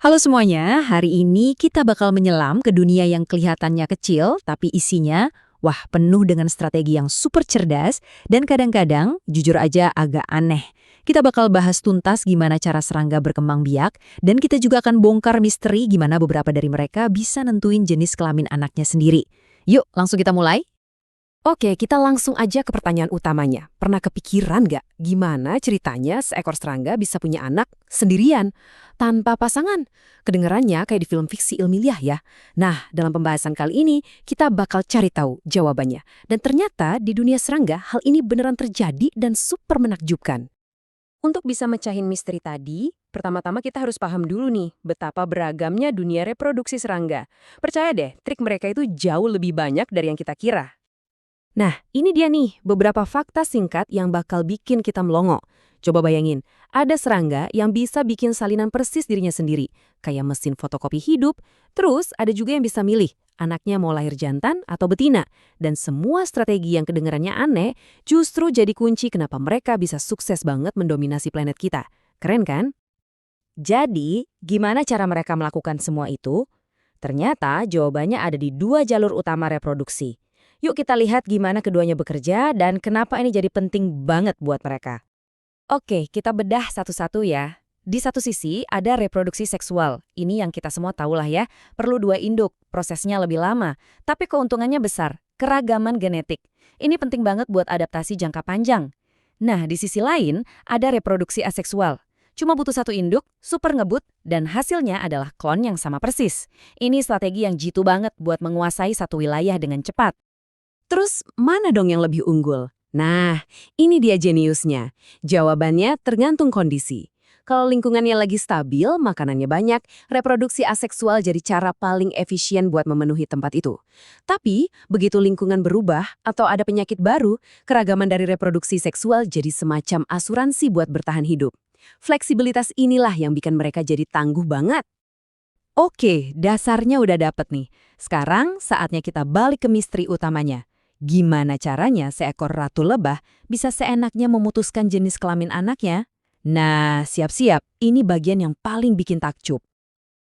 Halo semuanya, hari ini kita bakal menyelam ke dunia yang kelihatannya kecil, tapi isinya, wah penuh dengan strategi yang super cerdas, dan kadang-kadang, jujur aja agak aneh. Kita bakal bahas tuntas gimana cara serangga berkembang biak, dan kita juga akan bongkar misteri gimana beberapa dari mereka bisa nentuin jenis kelamin anaknya sendiri. Yuk, langsung kita mulai. Oke, kita langsung aja ke pertanyaan utamanya. Pernah kepikiran nggak gimana ceritanya seekor serangga bisa punya anak sendirian, tanpa pasangan? Kedengarannya kayak di film fiksi ilmiah ya. Nah, dalam pembahasan kali ini, kita bakal cari tahu jawabannya. Dan ternyata di dunia serangga, hal ini beneran terjadi dan super menakjubkan. Untuk bisa mecahin misteri tadi, pertama-tama kita harus paham dulu nih betapa beragamnya dunia reproduksi serangga. Percaya deh, trik mereka itu jauh lebih banyak dari yang kita kira. Nah, ini dia nih beberapa fakta singkat yang bakal bikin kita melongo. Coba bayangin, ada serangga yang bisa bikin salinan persis dirinya sendiri, kayak mesin fotokopi hidup. Terus ada juga yang bisa milih, anaknya mau lahir jantan atau betina. Dan semua strategi yang kedengarannya aneh justru jadi kunci kenapa mereka bisa sukses banget mendominasi planet kita. Keren kan? Jadi, gimana cara mereka melakukan semua itu? Ternyata jawabannya ada di dua jalur utama reproduksi. Yuk kita lihat gimana keduanya bekerja dan kenapa ini jadi penting banget buat mereka. Oke, kita bedah satu-satu ya. Di satu sisi ada reproduksi seksual. Ini yang kita semua tahu lah ya. Perlu dua induk, prosesnya lebih lama. Tapi keuntungannya besar, keragaman genetik. Ini penting banget buat adaptasi jangka panjang. Nah, di sisi lain ada reproduksi aseksual. Cuma butuh satu induk, super ngebut, dan hasilnya adalah klon yang sama persis. Ini strategi yang jitu banget buat menguasai satu wilayah dengan cepat. Terus mana dong yang lebih unggul? Nah, ini dia jeniusnya. Jawabannya tergantung kondisi. Kalau lingkungannya lagi stabil, makanannya banyak, reproduksi aseksual jadi cara paling efisien buat memenuhi tempat itu. Tapi, begitu lingkungan berubah atau ada penyakit baru, keragaman dari reproduksi seksual jadi semacam asuransi buat bertahan hidup. Fleksibilitas inilah yang bikin mereka jadi tangguh banget. Oke, dasarnya udah dapet nih. Sekarang saatnya kita balik ke misteri utamanya. Gimana caranya seekor ratu lebah bisa seenaknya memutuskan jenis kelamin anaknya? Nah, siap-siap, ini bagian yang paling bikin takjub.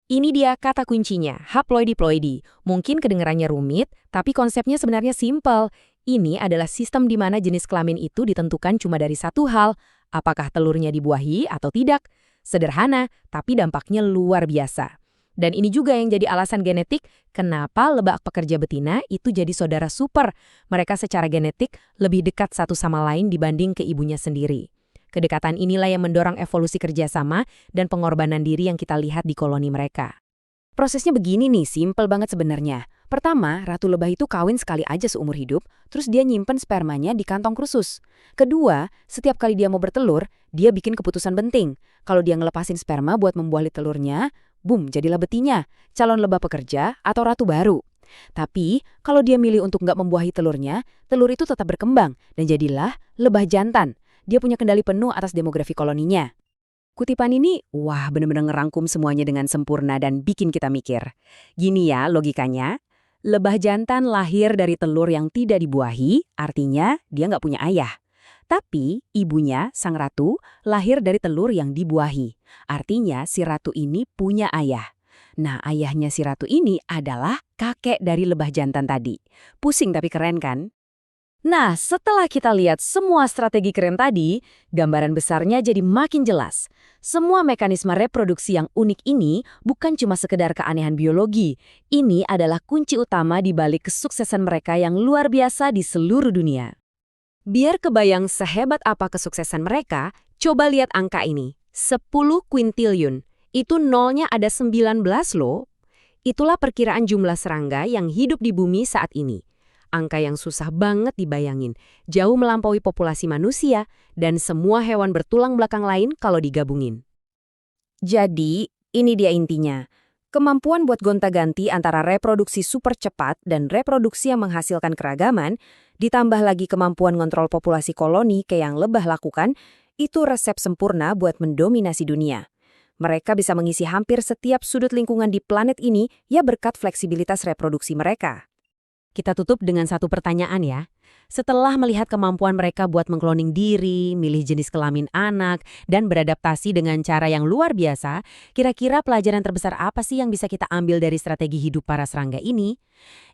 Ini dia kata kuncinya, haploidi-ploidi. Mungkin kedengarannya rumit, tapi konsepnya sebenarnya simpel. Ini adalah sistem di mana jenis kelamin itu ditentukan cuma dari satu hal, apakah telurnya dibuahi atau tidak. Sederhana, tapi dampaknya luar biasa. Dan ini juga yang jadi alasan genetik kenapa lebah pekerja betina itu jadi saudara super. Mereka secara genetik lebih dekat satu sama lain dibanding ke ibunya sendiri. Kedekatan inilah yang mendorong evolusi kerjasama dan pengorbanan diri yang kita lihat di koloni mereka. Prosesnya begini nih, simpel banget sebenarnya. Pertama, ratu lebah itu kawin sekali aja seumur hidup, terus dia nyimpen spermanya di kantong khusus. Kedua, setiap kali dia mau bertelur, dia bikin keputusan penting. Kalau dia ngelepasin sperma buat membuahi telurnya, boom, jadilah betina, calon lebah pekerja atau ratu baru. Tapi, kalau dia milih untuk nggak membuahi telurnya, telur itu tetap berkembang dan jadilah lebah jantan. Dia punya kendali penuh atas demografi koloninya. Kutipan ini, wah bener-bener ngerangkum semuanya dengan sempurna dan bikin kita mikir. Gini ya logikanya, lebah jantan lahir dari telur yang tidak dibuahi, artinya dia nggak punya ayah. Tapi ibunya, sang ratu, lahir dari telur yang dibuahi. Artinya si ratu ini punya ayah. Nah, ayahnya si ratu ini adalah kakek dari lebah jantan tadi. Pusing tapi keren kan? Nah, setelah kita lihat semua strategi keren tadi, gambaran besarnya jadi makin jelas. Semua mekanisme reproduksi yang unik ini bukan cuma sekedar keanehan biologi. Ini adalah kunci utama di balik kesuksesan mereka yang luar biasa di seluruh dunia. Biar kebayang sehebat apa kesuksesan mereka, coba lihat angka ini. 10 kuintillion. Itu nolnya ada 19 loh. Itulah perkiraan jumlah serangga yang hidup di bumi saat ini. Angka yang susah banget dibayangin, jauh melampaui populasi manusia dan semua hewan bertulang belakang lain kalau digabungin. Jadi, ini dia intinya. Kemampuan buat gonta-ganti antara reproduksi super cepat dan reproduksi yang menghasilkan keragaman, ditambah lagi kemampuan ngontrol populasi koloni kayak yang lebah lakukan, itu resep sempurna buat mendominasi dunia. Mereka bisa mengisi hampir setiap sudut lingkungan di planet ini ya berkat fleksibilitas reproduksi mereka. Kita tutup dengan satu pertanyaan ya. Setelah melihat kemampuan mereka buat mengkloning diri, milih jenis kelamin anak, dan beradaptasi dengan cara yang luar biasa, kira-kira pelajaran terbesar apa sih yang bisa kita ambil dari strategi hidup para serangga ini?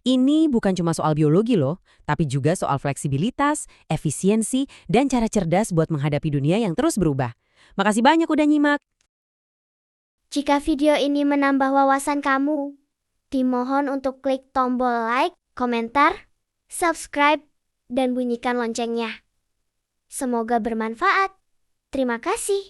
Ini bukan cuma soal biologi loh, tapi juga soal fleksibilitas, efisiensi, dan cara cerdas buat menghadapi dunia yang terus berubah. Makasih banyak udah nyimak. Jika video ini menambah wawasan kamu, dimohon untuk klik tombol like, komentar, subscribe, dan bunyikan loncengnya. Semoga bermanfaat. Terima kasih.